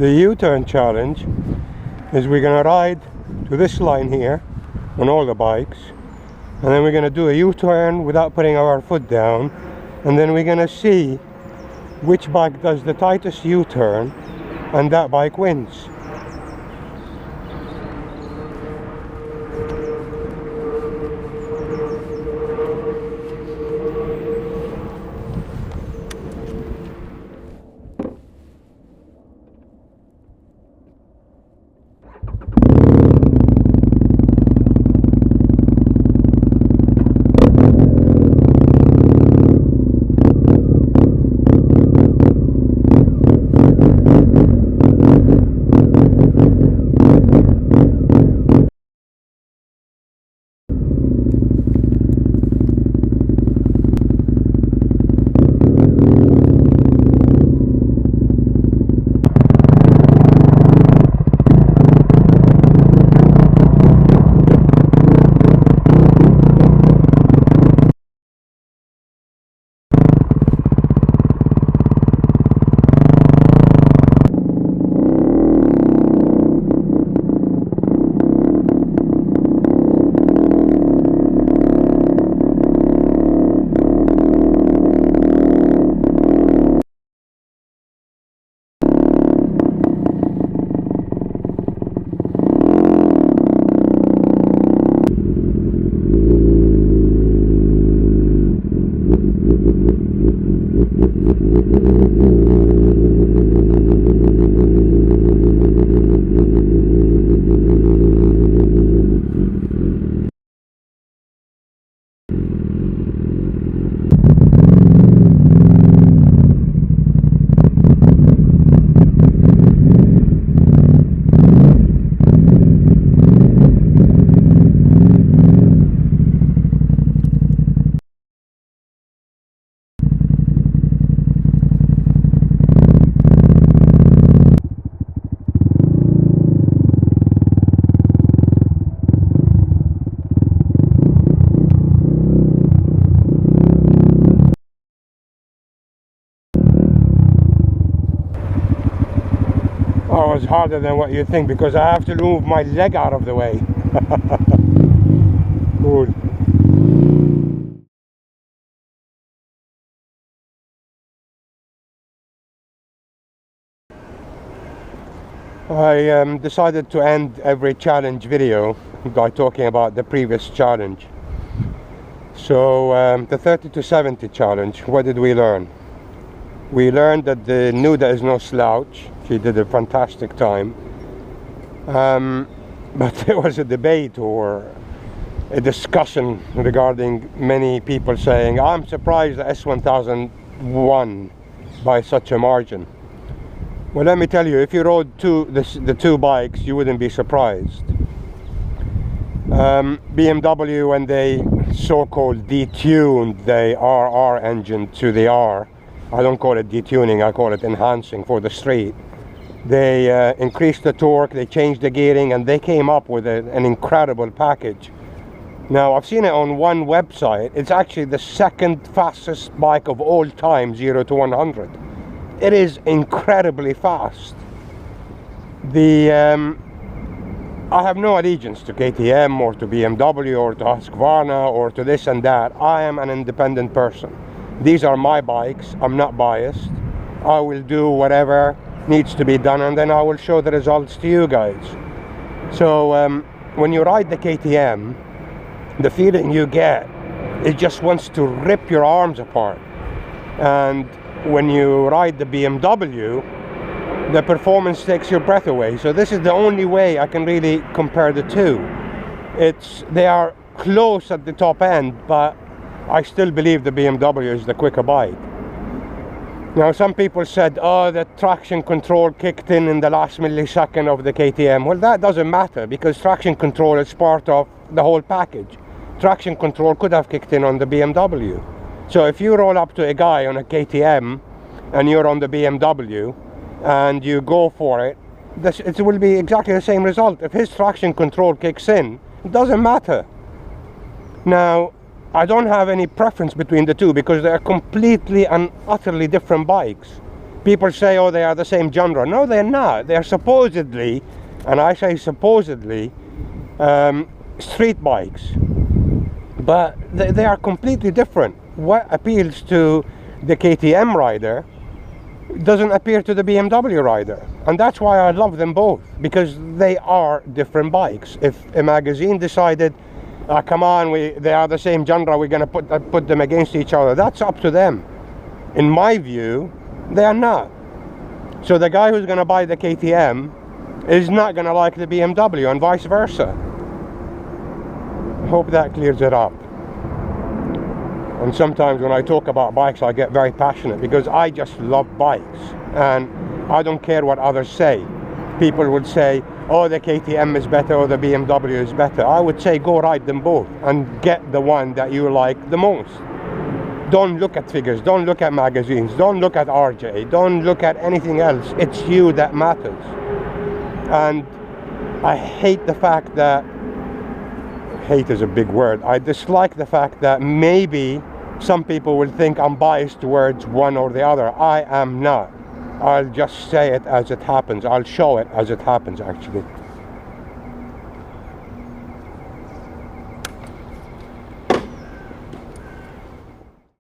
The U-turn challenge is we're going to ride to this line here on all the bikes, and then we're going to do a U-turn without putting our foot down, and then we're going to see which bike does the tightest U-turn, and that bike wins. Oh, it's harder than what you think because I have to move my leg out of the way. Cool. I decided to end every challenge video by talking about the previous challenge. So the 30 to 70 challenge, what did we learn? We learned that the Nuda is no slouch. She did a fantastic time. But there was a debate or a discussion regarding many people saying, I'm surprised the S1000 won by such a margin. Well, let me tell you, if you rode the two bikes, you wouldn't be surprised. BMW, when they so-called detuned the RR engine to the R, I don't call it detuning, I call it enhancing for the street. They increased the torque, they changed the gearing, and they came up with an incredible package. Now, I've seen it on one website. It's actually the second fastest bike of all time, 0 to 100. It is incredibly fast. I have no allegiance to KTM or to BMW or to Husqvarna or to this and that. I am an independent person. These are my bikes. I'm not biased. I will do whatever needs to be done, and then I will show the results to you guys. So when you ride the KTM, the feeling you get, it just wants to rip your arms apart. And when you ride the BMW, the performance takes your breath away. So this is the only way I can really compare the two. They are close at the top end, but I still believe the BMW is the quicker bike. Now, some people said, oh, the traction control kicked in the last millisecond of the KTM. Well, that doesn't matter because traction control is part of the whole package. Traction control could have kicked in on the BMW. So if you roll up to a guy on a KTM and you're on the BMW and you go for it, it will be exactly the same result. If his traction control kicks in, it doesn't matter. Now, I don't have any preference between the two because they are completely and utterly different bikes. People say, oh, they are the same genre. No, they're not. They're supposedly, and I say supposedly, street bikes. But they are completely different. What appeals to the KTM rider doesn't appeal to the BMW rider. And that's why I love them both, because they are different bikes. If a magazine decided, come on, they are the same genre, we're going to put them against each other, that's up to them. In my view, they are not. So the guy who's going to buy the KTM is not going to like the BMW, and vice versa. Hope that clears it up. And sometimes when I talk about bikes, I get very passionate, because I just love bikes, and I don't care what others say. People would say, oh, the KTM is better or the BMW is better. I would say go ride them both and get the one that you like the most. Don't look at figures, don't look at magazines, don't look at RJ, don't look at anything else. It's you that matters. And I hate the fact that, hate is a big word, I dislike the fact that maybe some people will think I'm biased towards one or the other. I am not. I'll just say it as it happens. I'll show it as it happens, actually.